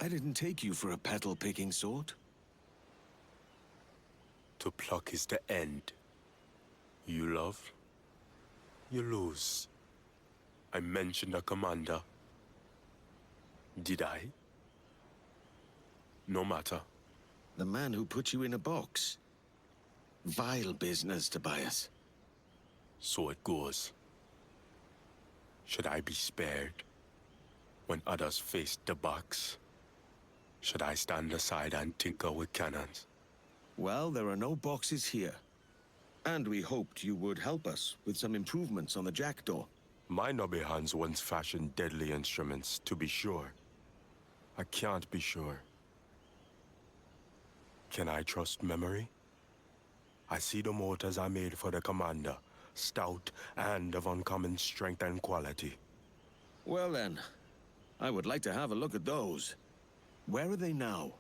I didn't take you for a petal-picking sort. To pluck is the end. You love, you lose. I mentioned a commander. Did I? No matter. The man who put you in a box. Vile business, Tobias. So it goes. Should I be spared when others face the box? Should I stand aside and tinker with cannons? Well, there are no boxes here. And we hoped you would help us with some improvements on the jackdaw. My knobby hands once fashioned deadly instruments, to be sure. I can't be sure. Can I trust memory? I see the motors are made for the commander, stout and of uncommon strength and quality. Well then, I would like to have a look at those. Where are they now?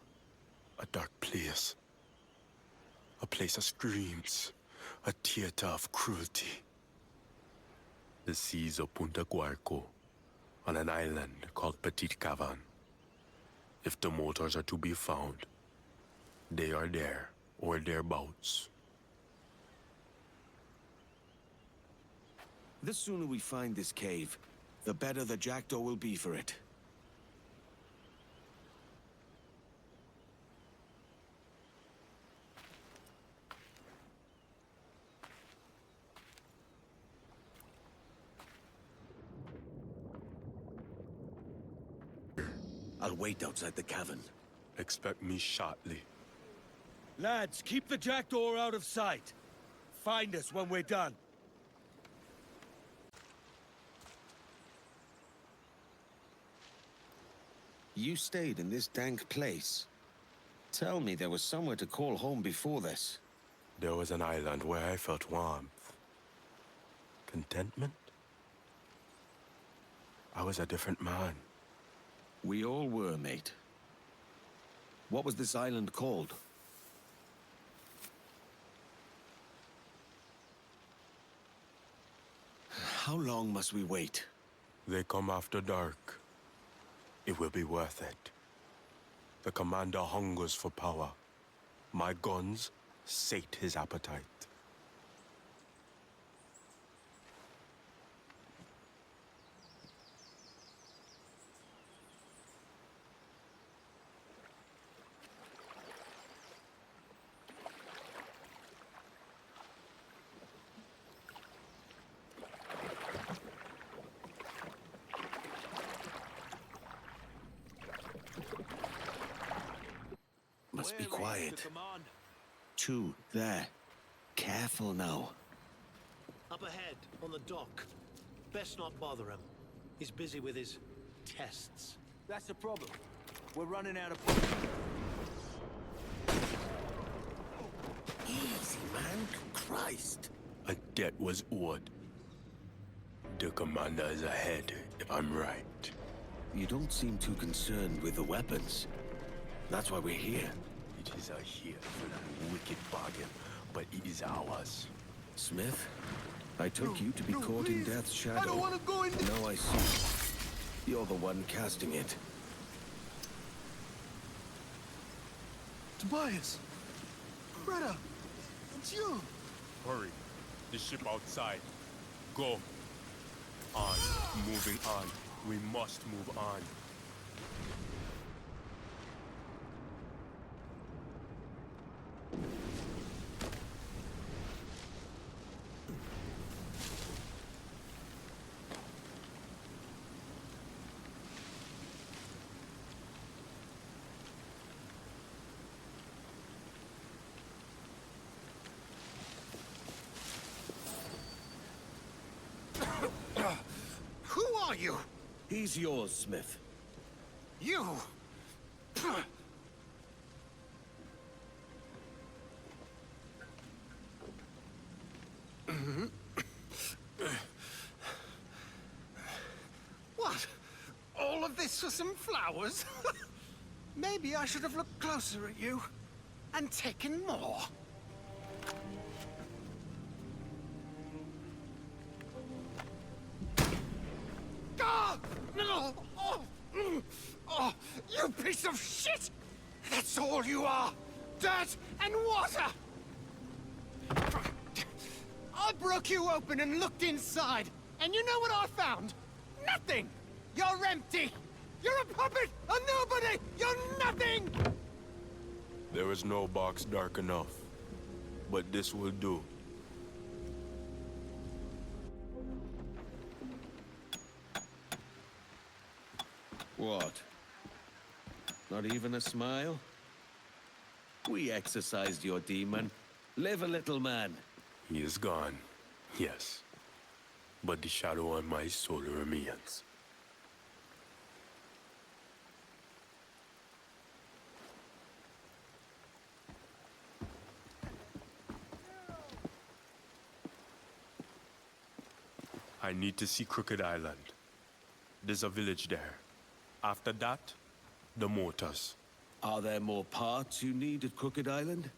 A dark place. A place of screams. A theater of cruelty. The seas of Punta Guarco, on an island called Petite Cavern. If the motors are to be found, they are there, or thereabouts. The sooner we find this cave, the better the jackdaw will be for it. I'll wait outside the cavern. Expect me shortly. Lads, keep the jackdaw out of sight. Find us when we're done. You stayed in this dank place. Tell me there was somewhere to call home before this. There was an island where I felt warmth. Contentment? I was a different man. We all were, mate. What was this island called? How long must we wait? They come after dark. It will be worth it. The commander hungers for power. My guns sate his appetite. Must be quiet. Two, there. Careful now. Up ahead, on the dock. Best not bother him. He's busy with his tests. That's the problem. We're running out of... Easy, man. Christ. A debt was owed. The commander is ahead, if I'm right. You don't seem too concerned with the weapons. That's why we're here. It is a fearful and wicked bargain, but it is ours. Smith, I took you to be caught please. in death's shadow. I don't want to go in... Now I see. You're the one casting it. Tobias! Brother! It's you! Hurry. The ship outside. Go. On. Moving on. We must move on. Who are you? He's yours, Smith. You! What? All of this for some flowers? Maybe I should have looked closer at you and taken more. Ah! No! Oh! Oh! You You piece of shit! That's all you are! Dirt and water! I broke you open and looked inside, and you know what I found? Nothing! You're empty! You're a puppet! A nobody! You're nothing! There is no box dark enough, but this will do. What? Not even a smile? We exorcised your demon. Live a little, man. He is gone, yes. But the shadow on my soul remains. I need to see Crooked Island. There's a village there. After that, the motors. Are there more parts you need at Crooked Island?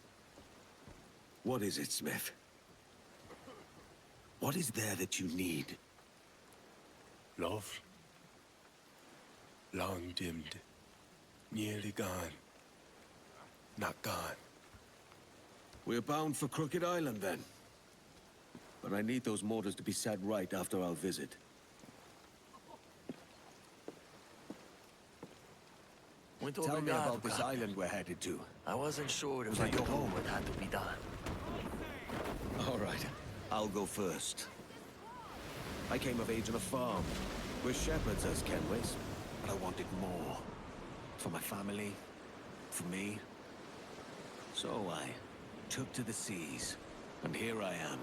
What is it, Smith? What is there that you need? Love. Long dimmed. Nearly gone. Not gone. We're bound for Crooked Island, then. But I need those motors to be set right after our visit. Tell me about this island we're headed to. I wasn't sure if Was I that your could do home? what had to be done. All right, I'll go first. I came of age on a farm. We're shepherds as Kenways, but I wanted more. For my family, for me. So I took to the seas, and here I am.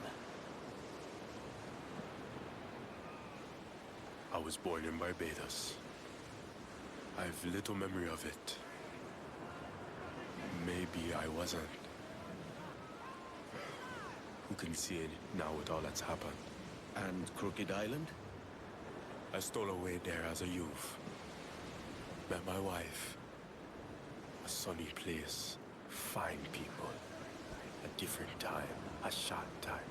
I was born in Barbados. I've little memory of it. Maybe I wasn't. Who can see it now with all that's happened? And Crooked Island? I stole away there as a youth. Met my wife. A sunny place. Fine people. A different time. A short time.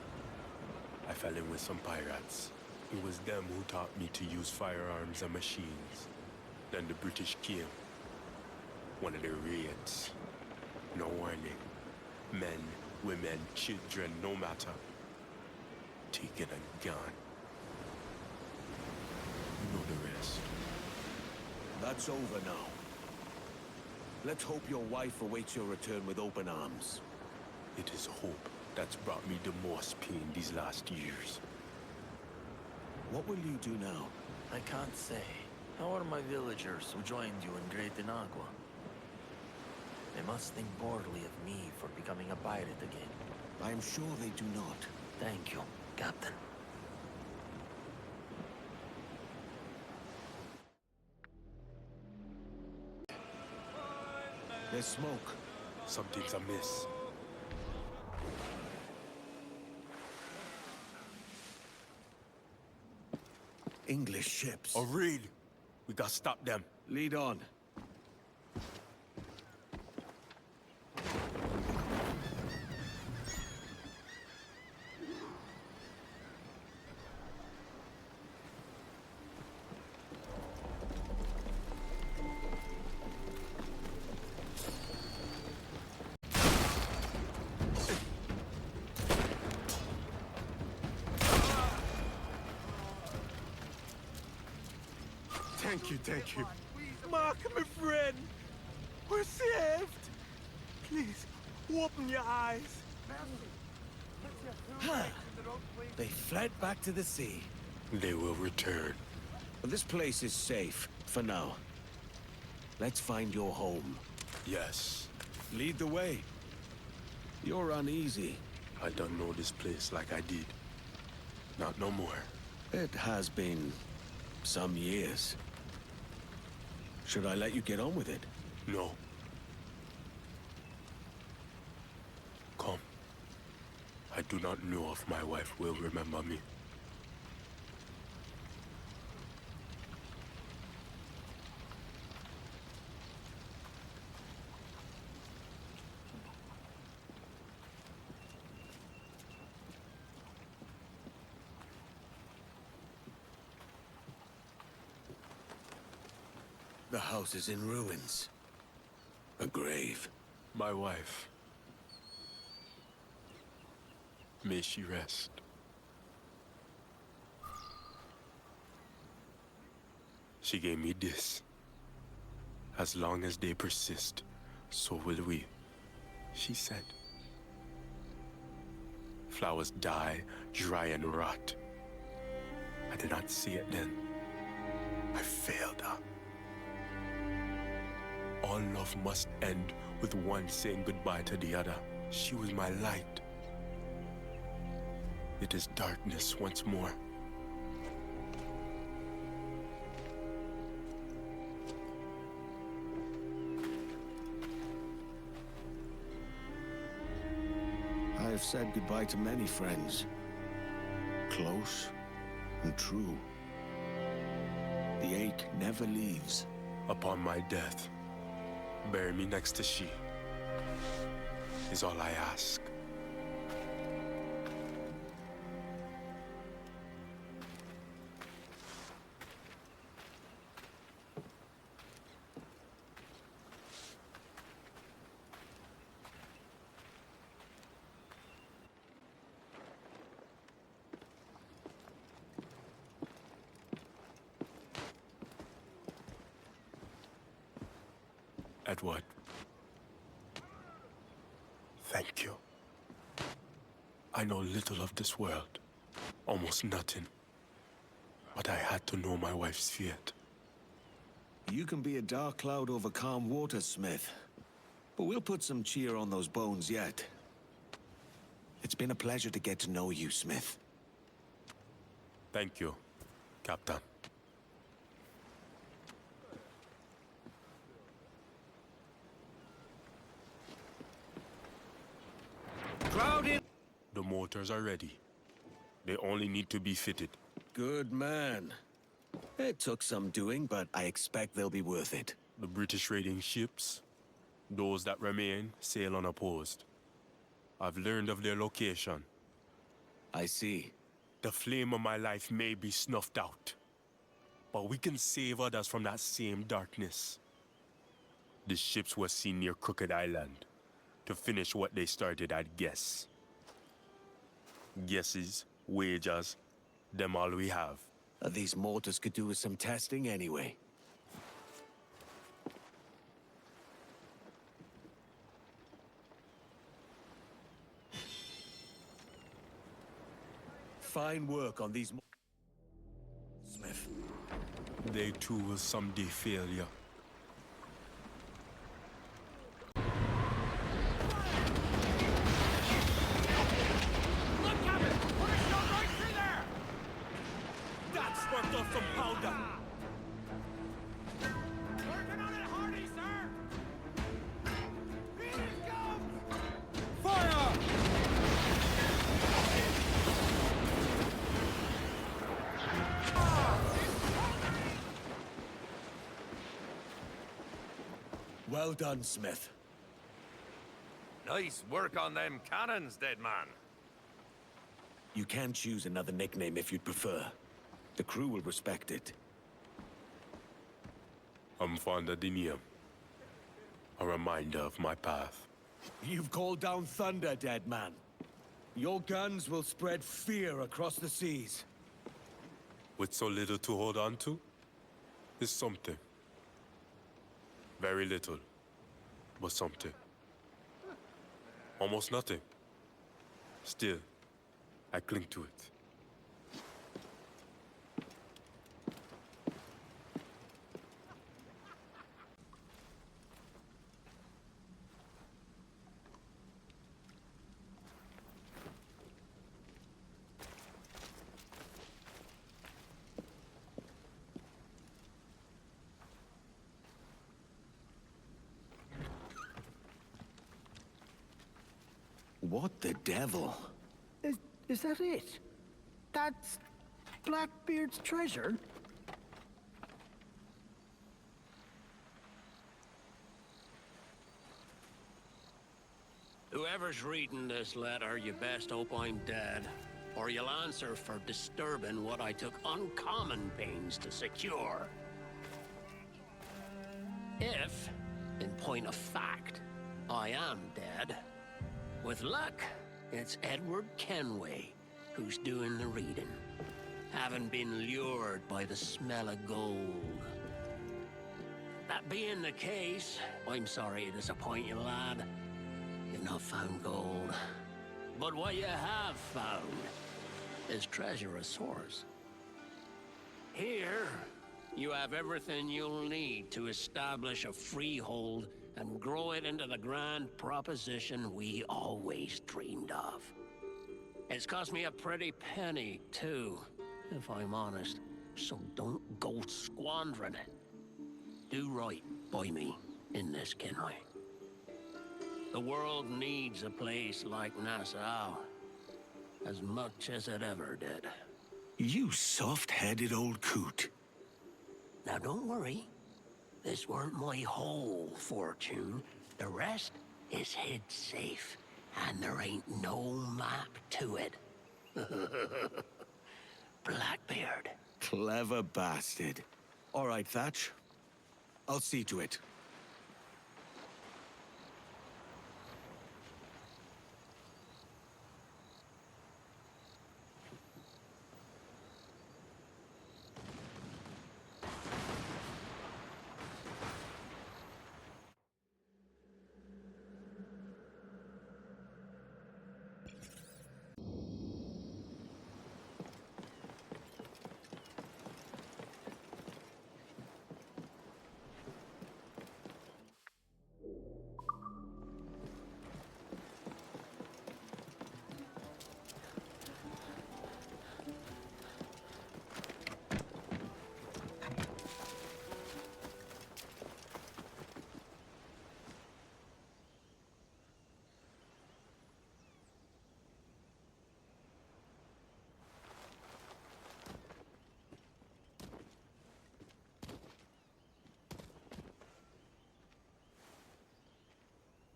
I fell in with some pirates. It was them who taught me to use firearms and machines. Then the British came. One of their raids. No warning. Men, women, children, no matter. Taken and gone. You know the rest. That's over now. Let's hope your wife awaits your return with open arms. It is hope that's brought me the most pain these last years. What will you do now? I can't say. How are my villagers who joined you in Great Inagua? They must think poorly of me for becoming a pirate again. I am sure they do not. Thank you, Captain. There's smoke. Something's amiss. English ships. A raid! We gotta stop them. Lead on. Thank you. Mark, my friend. We're saved. Please, open your eyes. They fled back to the sea. They will return. This place is safe, for now. Let's find your home. Yes. Lead the way. You're uneasy. I don't know this place like I did. Not no more. It has been some years. Should I let you get on with it? No. Come. I do not know if my wife will remember me. The house is in ruins. A grave. My wife. May she rest. She gave me this. As long as they persist, so will we, she said. Flowers die, dry and rot. I did not see it then. I failed her. All love must end with one saying goodbye to the other. She was my light. It is darkness once more. I've said goodbye to many friends. Close and true. The ache never leaves. Upon my death, bury me next to she, is all I ask. Edward. Thank you. I know little of this world, almost nothing. But I had to know my wife's fate. You can be a dark cloud over calm water, Smith. But we'll put some cheer on those bones yet. It's been a pleasure to get to know you, Smith. Thank you, Captain. Crowded! The motors are ready. They only need to be fitted. Good man. It took some doing, but I expect they'll be worth it. The British raiding ships, those that remain, sail unopposed. I've learned of their location. I see. The flame of my life may be snuffed out, but we can save others from that same darkness. The ships were seen near Crooked Island to finish what they started at Guess. Guesses, wagers, them all we have. These mortars could do with some testing anyway. Fine work on these Smith. They too will someday fail you. Look, Captain! We're shot right through there! That's worked off some powder! Working on it hardy, sir! Here it goes! Fire! Well done, Smith. Nice work on them cannons, dead man. You can choose another nickname if you'd prefer. The crew will respect it. I'm fond of the name. A reminder of my path. You've called down thunder, dead man. Your guns will spread fear across the seas. With so little to hold on to, is something. Very little, but something. Almost nothing. Still, I cling to it. What the devil? Is that it? That's Blackbeard's treasure? Whoever's reading this letter, you best hope I'm dead, or you'll answer for disturbing what I took uncommon pains to secure. If, in point of fact, I am dead, with luck, it's Edward Kenway who's doing the reading, having been lured by the smell of gold. That being the case, I'm sorry to disappoint you, lad. You've not found gold. But what you have found is treasure of sorts. Here, you have everything you'll need to establish a freehold and grow it into the grand proposition we always dreamed of. It's cost me a pretty penny, too, if I'm honest, so don't go squandering it. Do right by me in this, Kenway. The world needs a place like Nassau as much as it ever did. You soft-headed old coot. Now don't worry. This weren't my whole fortune. The rest is hid safe, and there ain't no map to it. Blackbeard. Clever bastard. All right, Thatch. I'll see to it.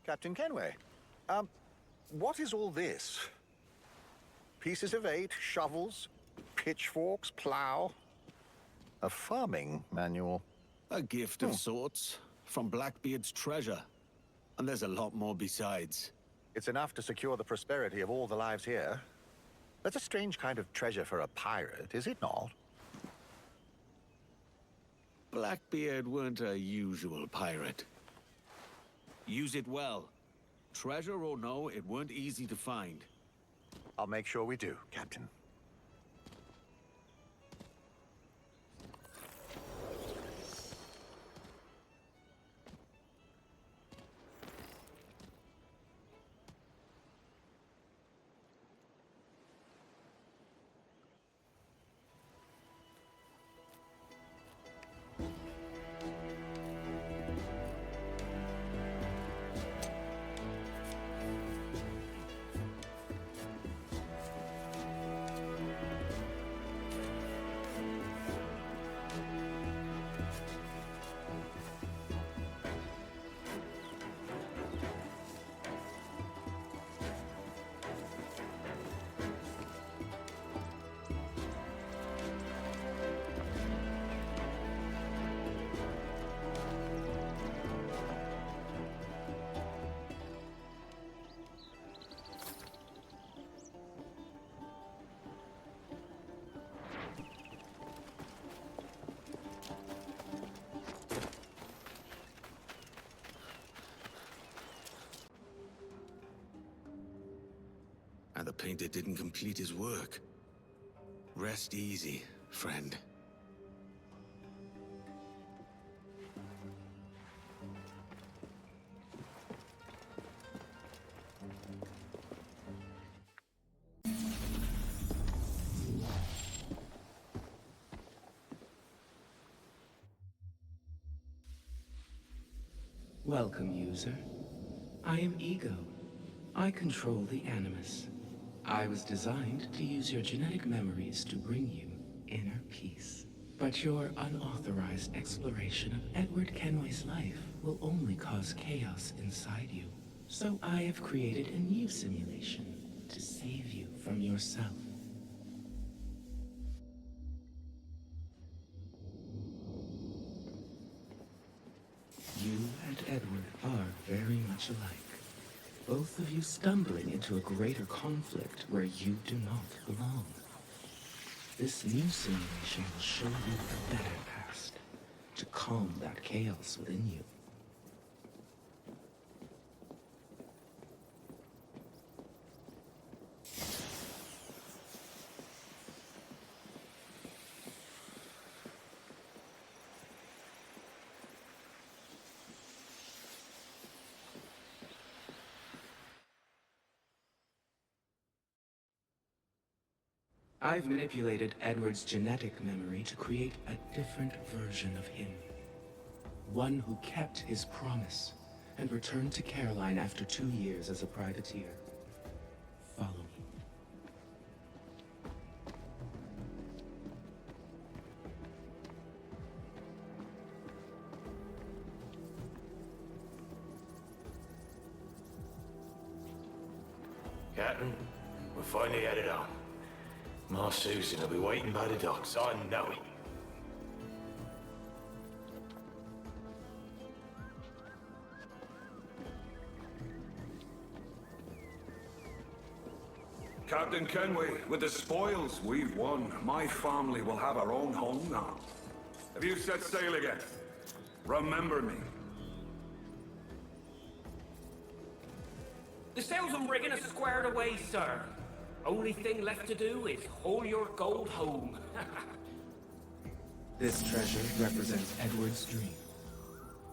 Captain Kenway, what is all this? Pieces of 8, shovels, pitchforks, plow. A farming manual. A gift of sorts from Blackbeard's treasure. And there's a lot more besides. It's enough to secure the prosperity of all the lives here. That's a strange kind of treasure for a pirate, is it not? Blackbeard weren't a usual pirate. Use it well. Treasure or no, it weren't easy to find. I'll make sure we do, Captain. And the painter didn't complete his work. Rest easy, friend. Welcome, user. I am Ego. I control the Animus. I was designed to use your genetic memories to bring you inner peace. But your unauthorized exploration of Edward Kenway's life will only cause chaos inside you. So I have created a new simulation to save you from yourself. and Edward are very much alike. Both of you stumbling into a greater conflict where you do not belong. This new simulation will show you a better past, to calm that chaos within you. I've manipulated Edward's genetic memory to create a different version of him. One who kept his promise and returned to Caroline after 2 years as a privateer. Follow me. Captain, we're finally headed home. Ma Susan will be waiting by the docks, I know it. Captain Kenway, with the spoils we've won, my family will have our own home now. Have you set sail again? Remember me. The sails and rigging are squared away, sir. Only thing left to do is haul your gold home. This treasure represents Edward's dream.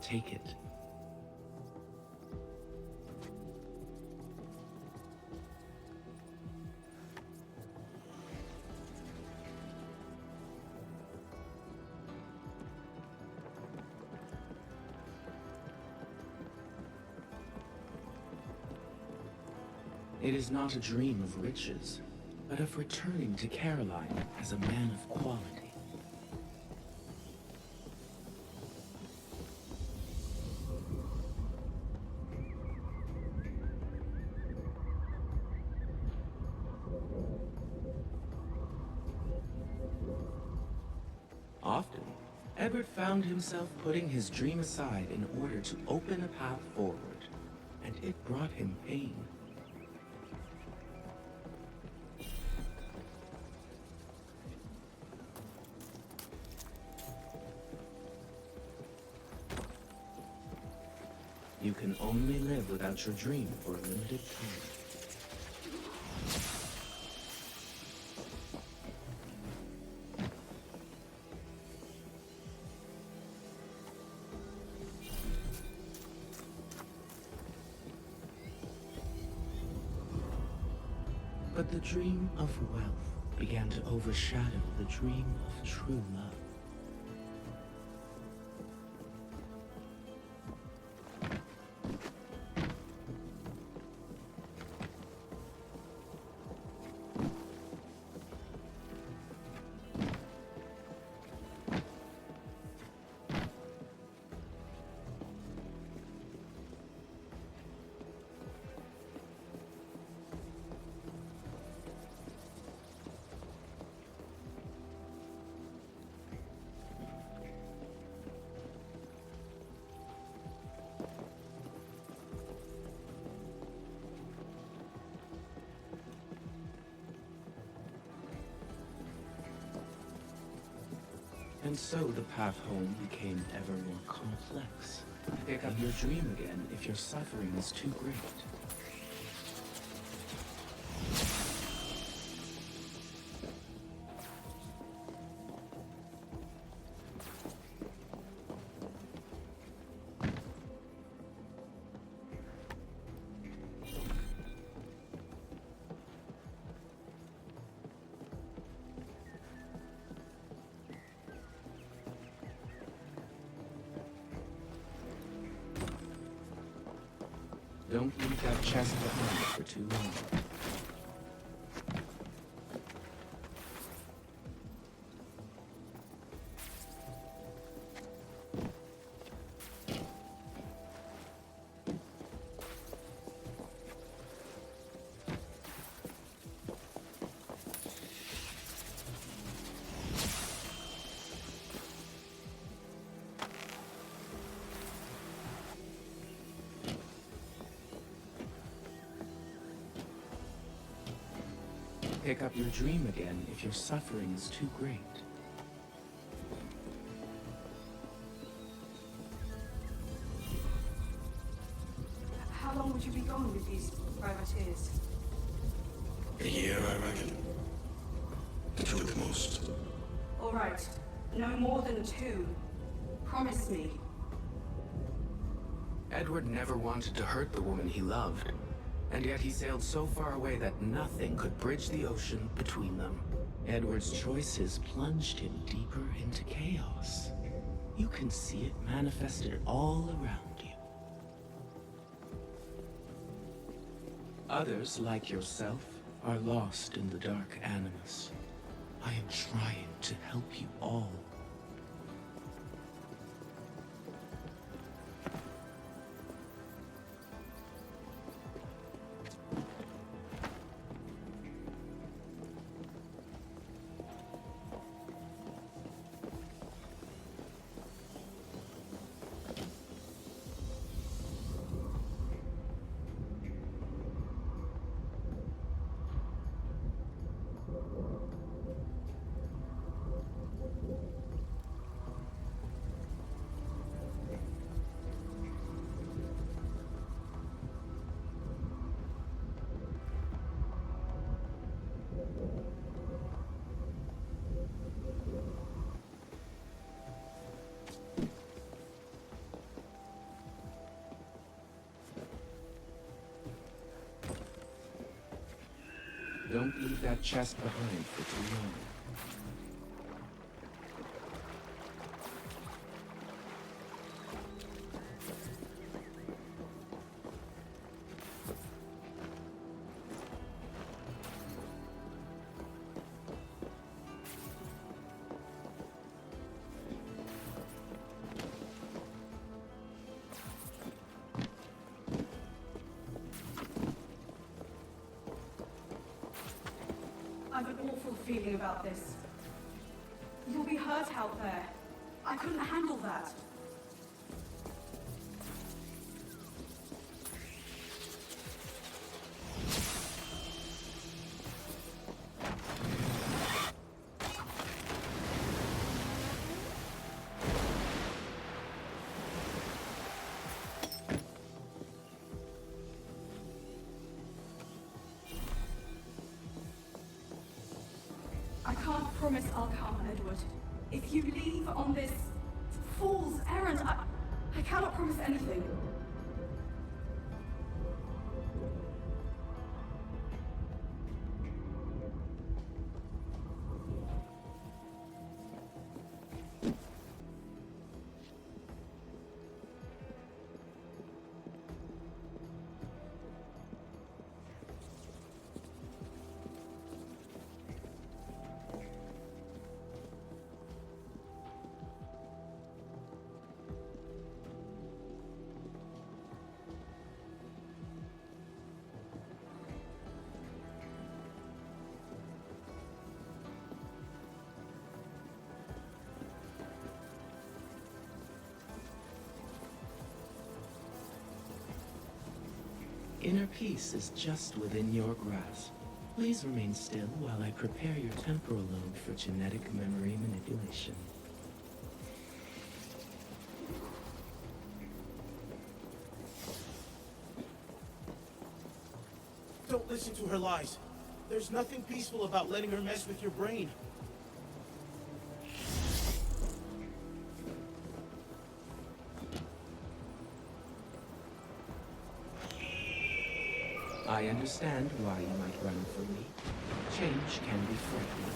Take it. It is not a dream of riches, but of returning to Caroline as a man of quality. Often, Edward found himself putting his dream aside in order to open a path forward, and it brought him pain. You can only live without your dream for a limited time. But the dream of wealth began to overshadow the dream of true love. And so the path home became ever more complex. Pick up your dream again if your suffering is too great. Don't leave that chest behind for too long. pick up your dream again if your suffering is too great. How long would you be gone with these privateers? A year, I reckon. 2 at the most. All right. No more than 2. Promise me. Edward never wanted to hurt the woman he loved, and yet he sailed so far away that nothing could bridge the ocean between them. Edward's choices plunged him deeper into chaos. You can see it manifested all around you. Others, like yourself, are lost in the dark animus. I am trying to help you all. Don't leave that chest behind for too long. I've an awful feeling about this. You'll be hurt out there. I couldn't handle that. I can't promise I'll come, Edward. If you leave on this fool's errand, I cannot promise anything. Inner peace is just within your grasp. Please remain still while I prepare your temporal lobe for genetic memory manipulation. Don't listen to her lies. There's nothing peaceful about letting her mess with your brain. I understand why you might run from me. Change can be frightening.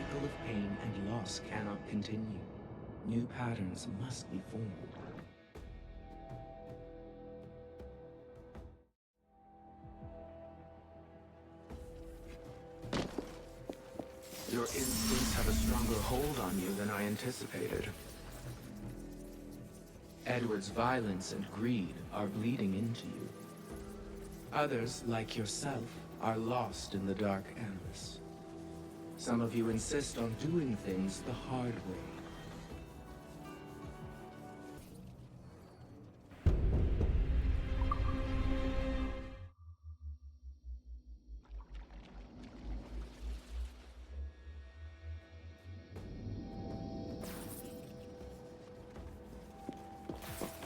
cycle of pain and loss cannot continue. New patterns must be formed. Your instincts have a stronger hold on you than I anticipated. Edward's violence and greed are bleeding into you. Others, like yourself, are lost in the dark animus. Some of you insist on doing things the hard way.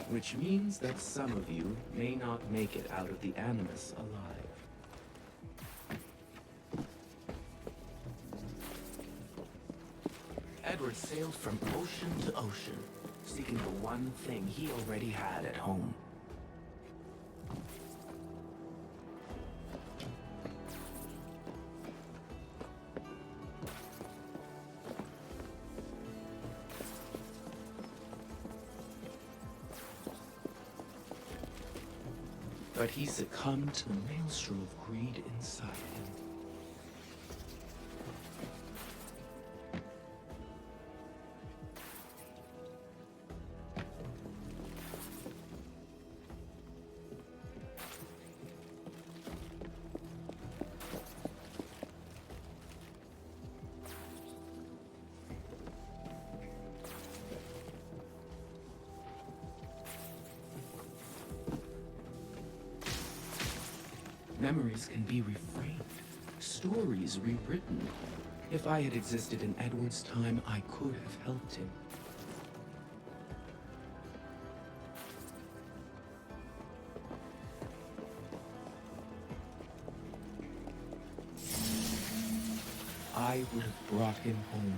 Which means that some of you may not make it out of the Animus alive. Edward sailed from ocean to ocean, seeking the one thing he already had at home. But he succumbed to the maelstrom of greed inside him. Memories can be reframed, stories rewritten. If I had existed in Edward's time, I could have helped him. I would have brought him home.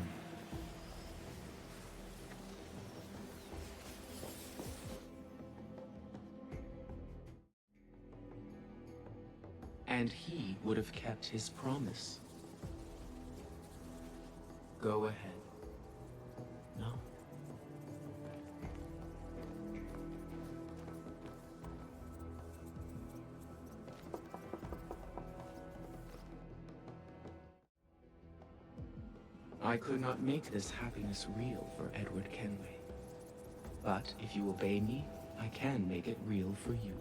And he would have kept his promise. Go ahead. No. I could not make this happiness real for Edward Kenway. But if you obey me, I can make it real for you.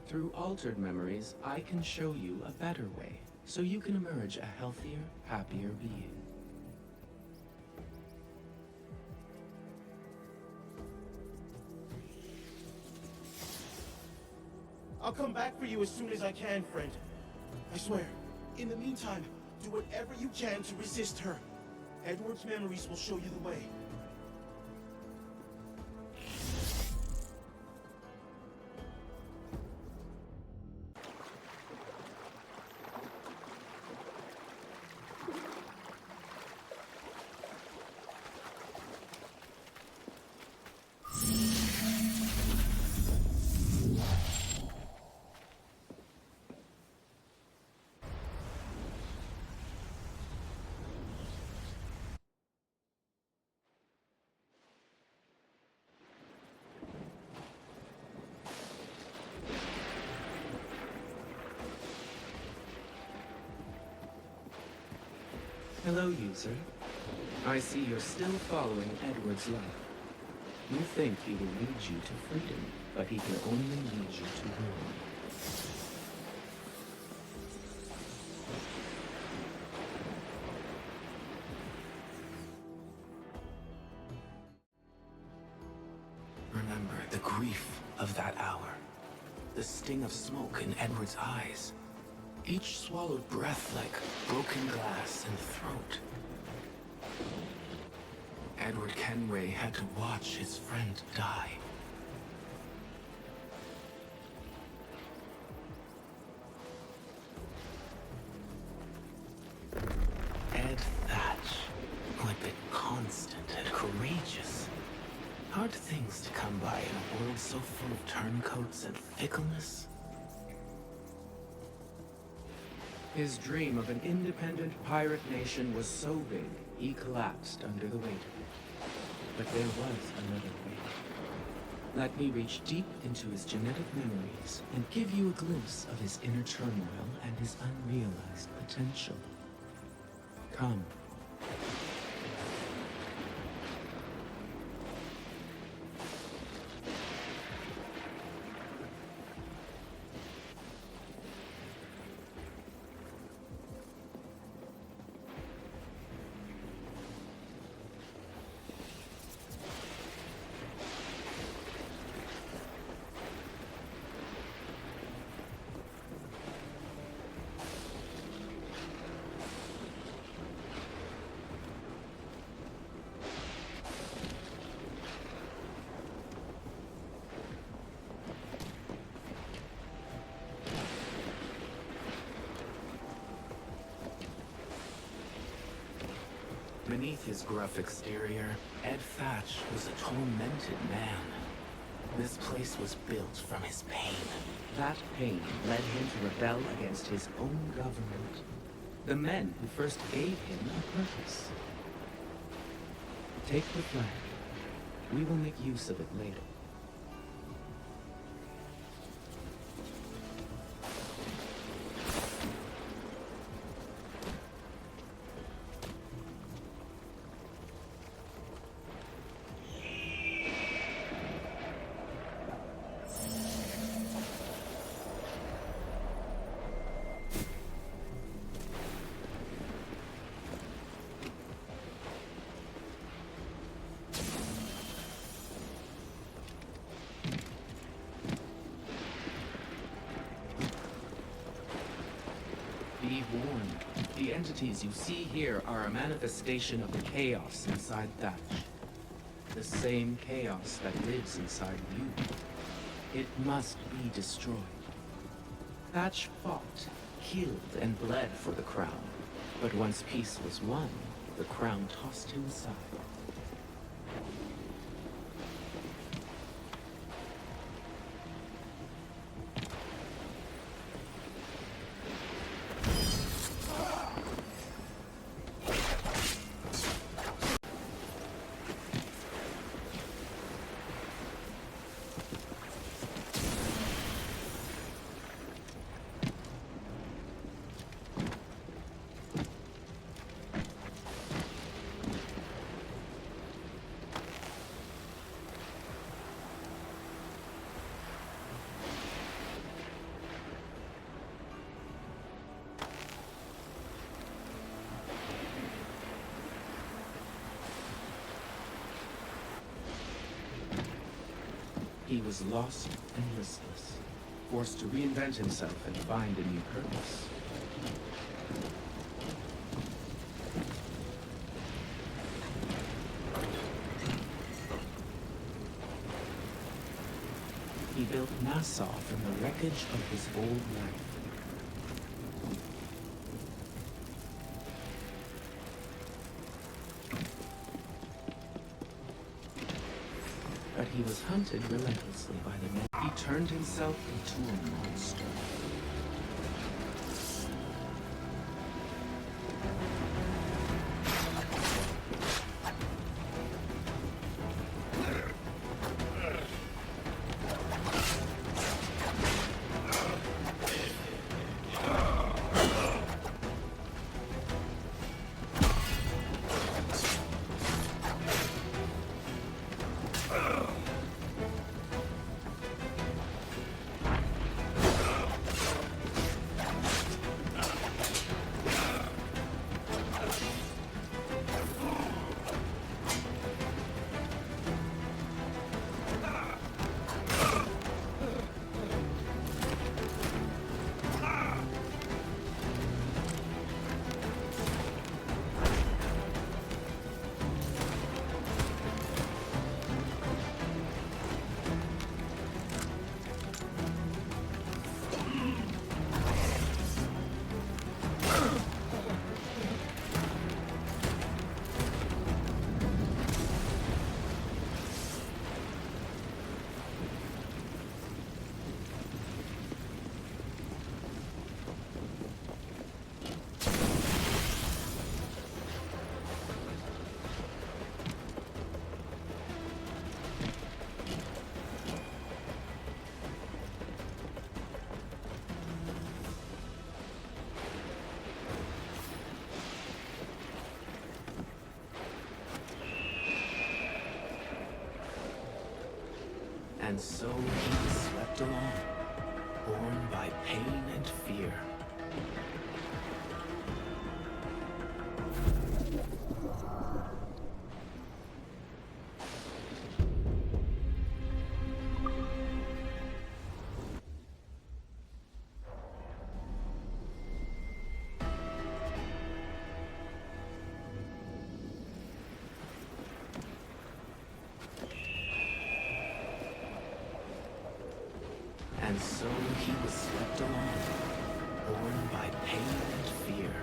Through altered memories, I can show you a better way, so you can emerge a healthier, happier being. I'll come back for you as soon as I can, friend. I swear. In the meantime, do whatever you can to resist her. Edward's memories will show you the way. Hello, user. I see you're still following Edward's life. You think he will lead you to freedom, but he can only lead you to ruin. Remember the grief of that hour. The sting of smoke in Edward's eyes. Each swallowed breath like broken glass in the throat. Edward Kenway had to watch his friend die. Ed Thatch, who had been constant and courageous. Hard things to come by in a world so full of turncoats and fickleness. His dream of an independent pirate nation was so big, he collapsed under the weight of it. But there was another way. Let me reach deep into his genetic memories and give you a glimpse of his inner turmoil and his unrealized potential. Come. Beneath his gruff exterior, Ed Thatch was a tormented man. This place was built from his pain. That pain led him to rebel against his own government. The men who first gave him a purpose. Take the flag. We will make use of it later. Be warned. The entities you see here are a manifestation of the chaos inside Thatch. The same chaos that lives inside you. It must be destroyed. Thatch fought, killed, and bled for the crown. But once peace was won, the crown tossed him aside. He was lost and listless, forced to reinvent himself and find a new purpose. He built Nassau from the wreckage of his old life. But he was hunted relentlessly by the men. He turned himself into a monster. And so he swept along, borne by pain and fear. And so he was swept along, borne by pain and fear.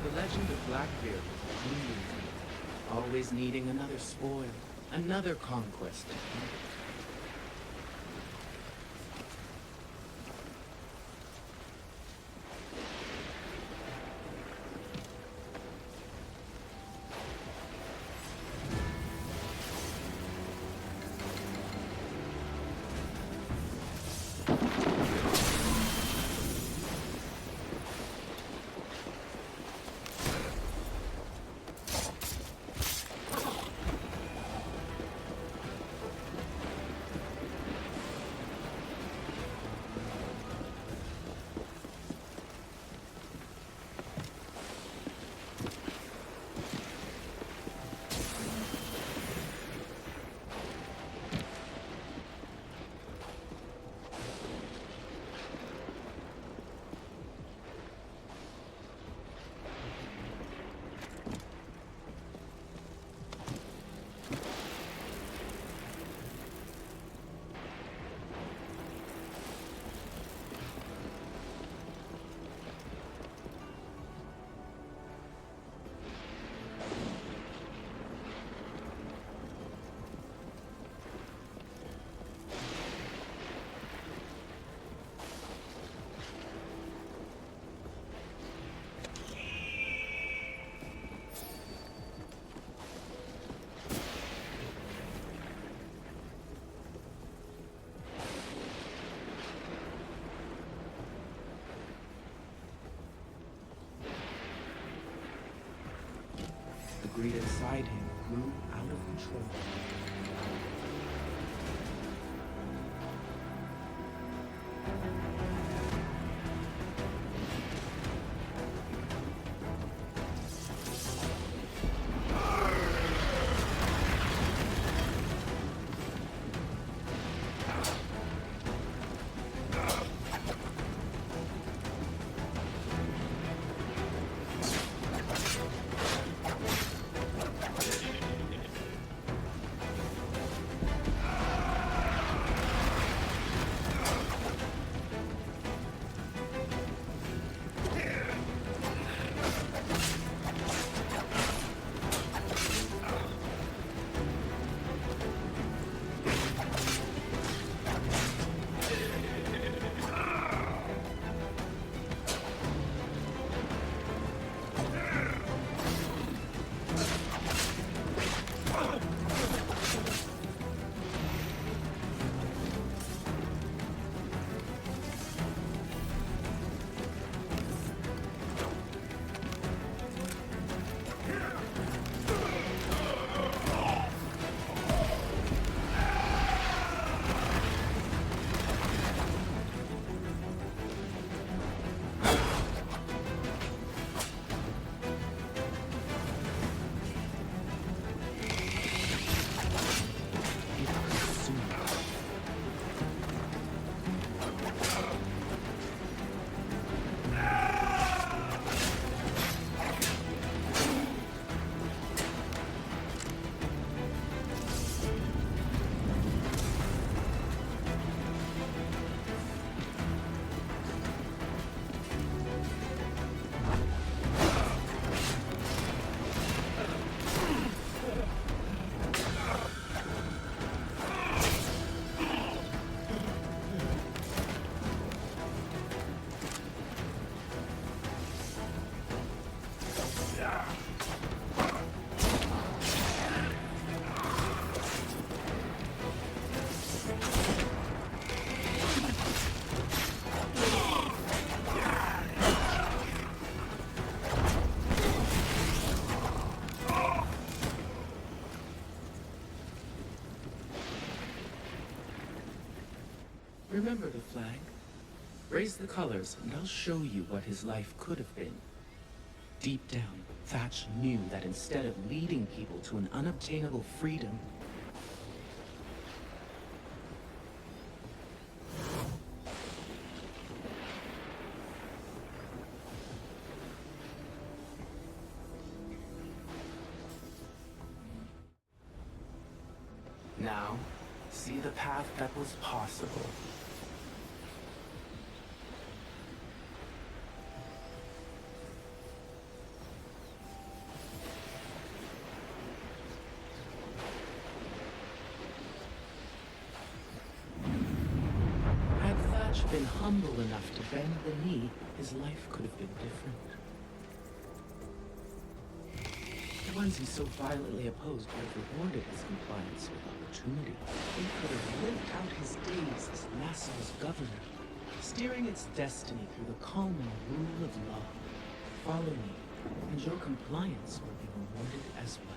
The legend of Blackbeard was moving, always needing another spoil, another conquest. The greed inside him grew out of control. Remember the flag? Raise the colors, and I'll show you what his life could have been. Deep down, Thatch knew that instead of leading people to an unobtainable freedom, now, see the path that was possible. Had Thatch been humble enough to bend the knee, his life could have been different. The ones he so violently opposed would have rewarded his compliance with opportunity. He could have lived out his days as Nassau's governor, steering its destiny through the calm and rule of law. Follow me, and your compliance will be rewarded as well.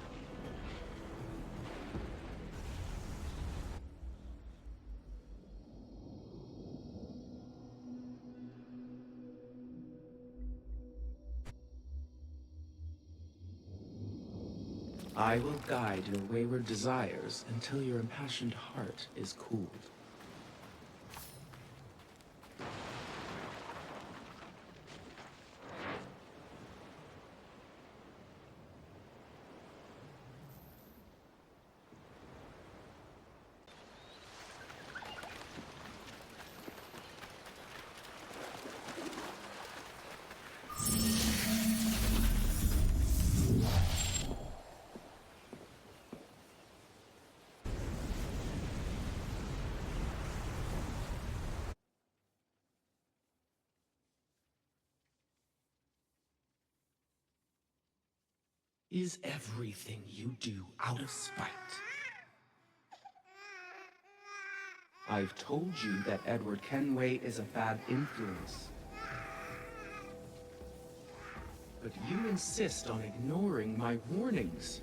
I will guide your wayward desires until your impassioned heart is cooled. Is everything you do out of spite? I've told you that Edward Kenway is a bad influence. But you insist on ignoring my warnings.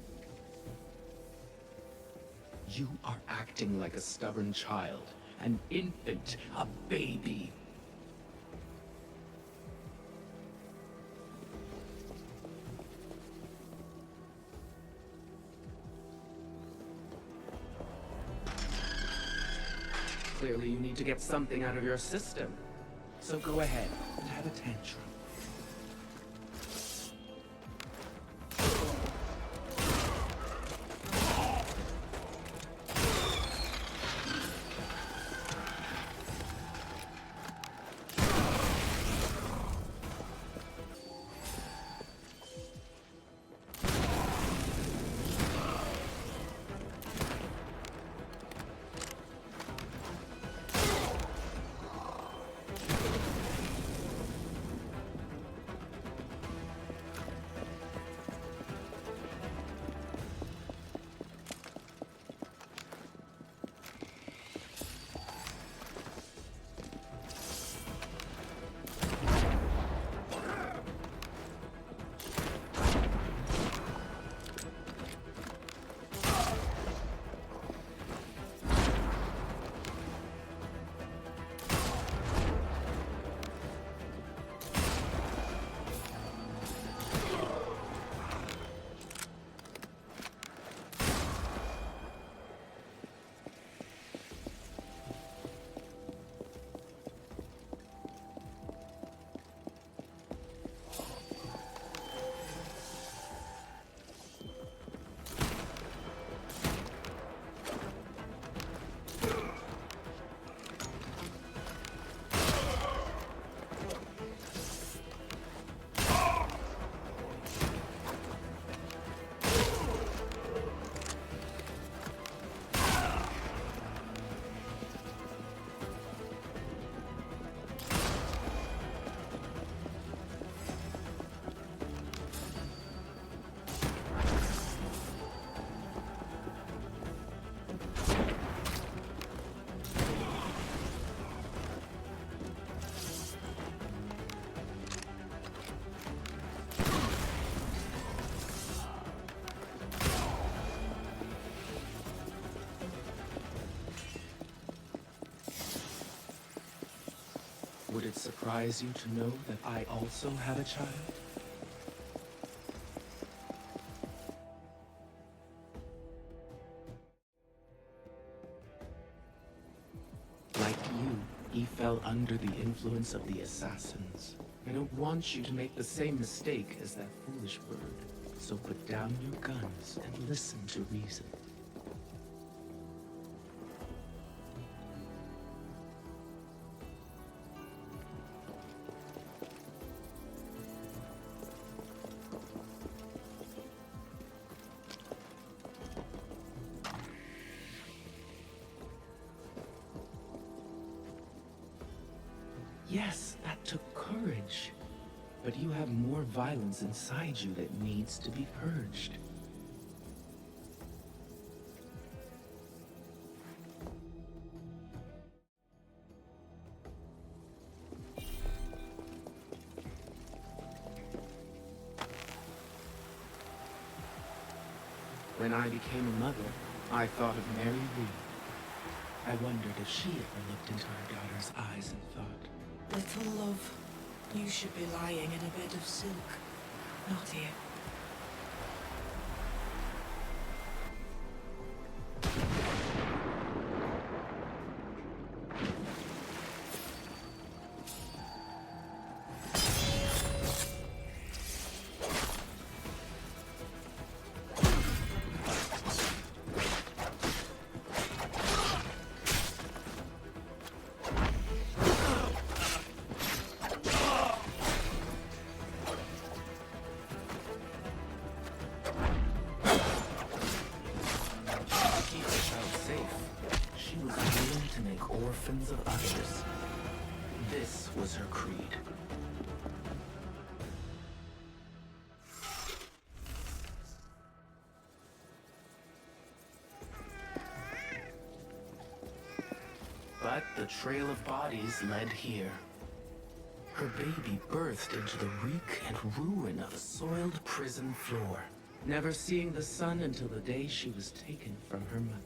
You are acting like a stubborn child, an infant, a baby. Clearly you need to get something out of your system. So go ahead and have a tantrum. Would it surprise you to know that I also have a child? Like you, he fell under the influence of the assassins. I don't want you to make the same mistake as that foolish bird. So put down your guns and listen to reason. Yes, that took courage. But you have more violence inside you that needs to be purged. When I became a mother, I thought of Mary Reed. I wondered if she ever looked into her daughter's eyes and thought, Little love, you should be lying in a bed of silk, not here. Orphans of others. This was her creed. But the trail of bodies led here. Her baby birthed into the reek and ruin of a soiled prison floor, never seeing the sun until the day she was taken from her mother.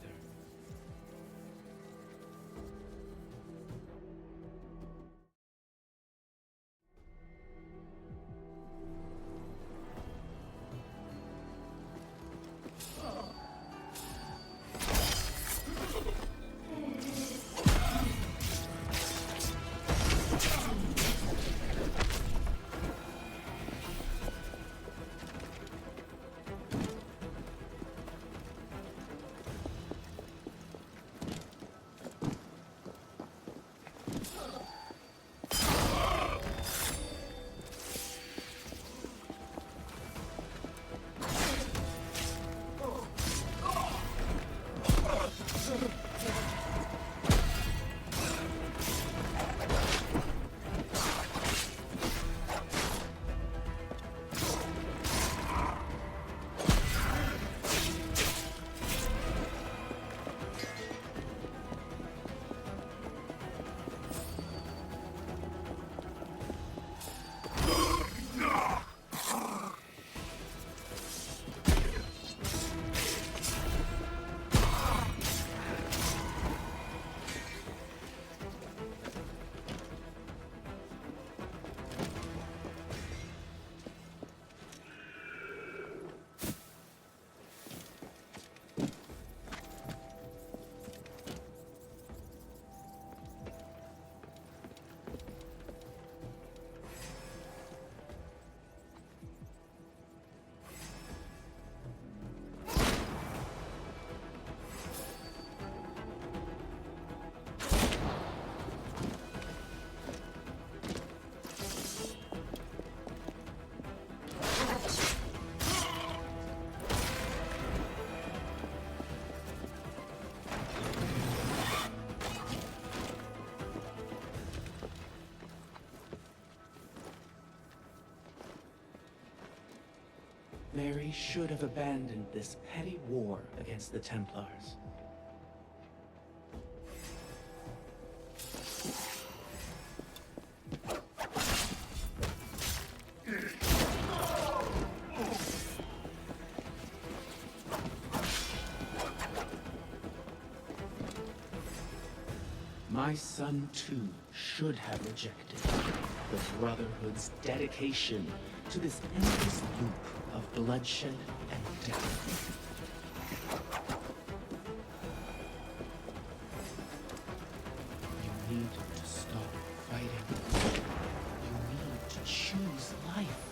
Mary should have abandoned this petty war against the Templars. My son, too, should have rejected the Brotherhood's dedication to this endless loop of bloodshed and death. You need to stop fighting. You need to choose life.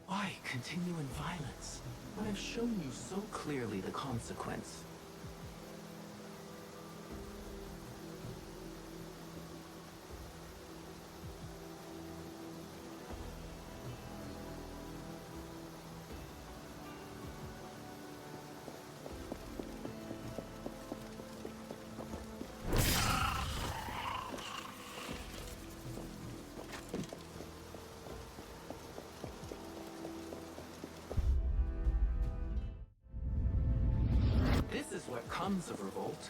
Why continue in violence when I've shown you so clearly the consequence? This is what comes of revolt.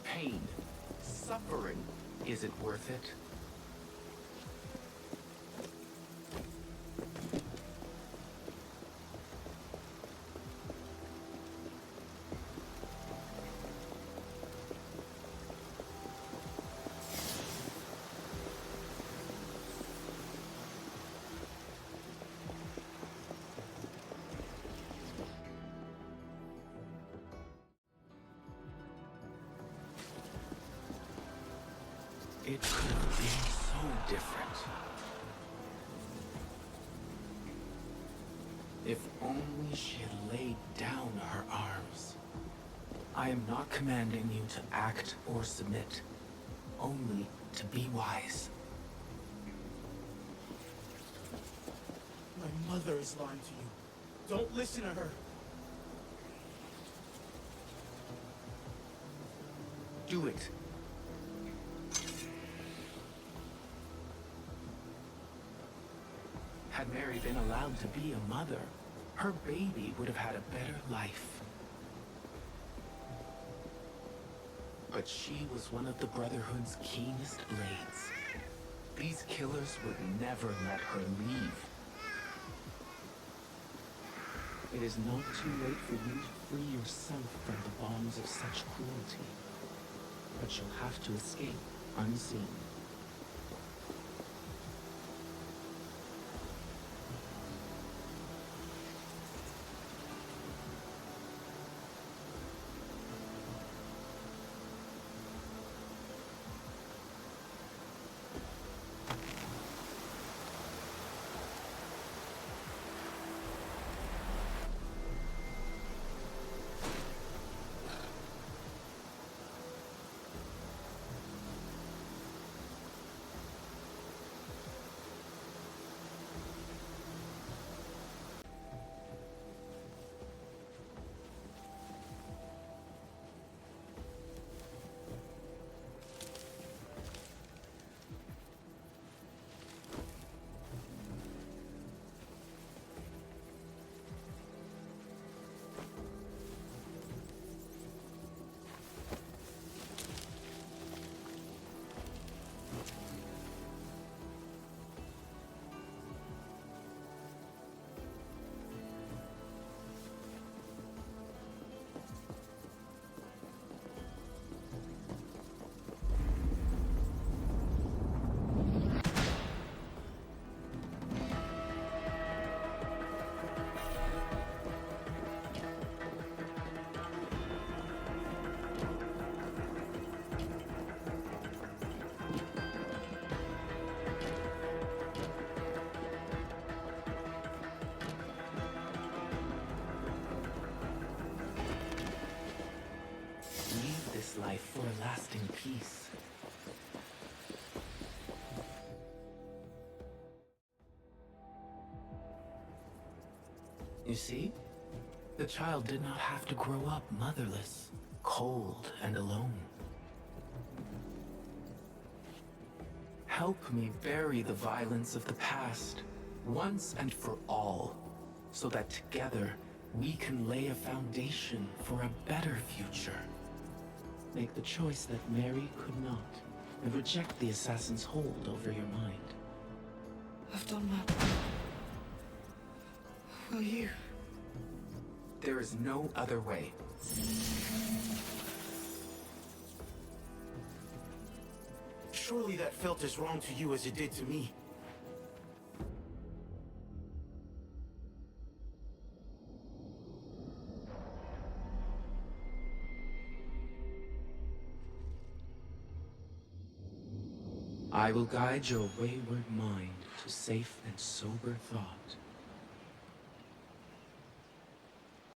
Pain, suffering. Is it worth it? It could have been so different. If only she had laid down her arms. I am not commanding you to act or submit, only to be wise. My mother is lying to you. Don't listen to her. Do it. Had Mary been allowed to be a mother, her baby would have had a better life. But she was one of the Brotherhood's keenest blades. These killers would never let her leave. It is not too late for you to free yourself from the bonds of such cruelty. But you'll have to escape unseen. Life for a lasting peace. You see, the child did not have to grow up motherless, cold, and alone. Help me bury the violence of the past, once and for all, so that together we can lay a foundation for a better future. Make the choice that Mary could not, and reject the assassin's hold over your mind. I've done my part. Will you? There is no other way. Surely that felt as wrong to you as it did to me. I will guide your wayward mind to safe and sober thought.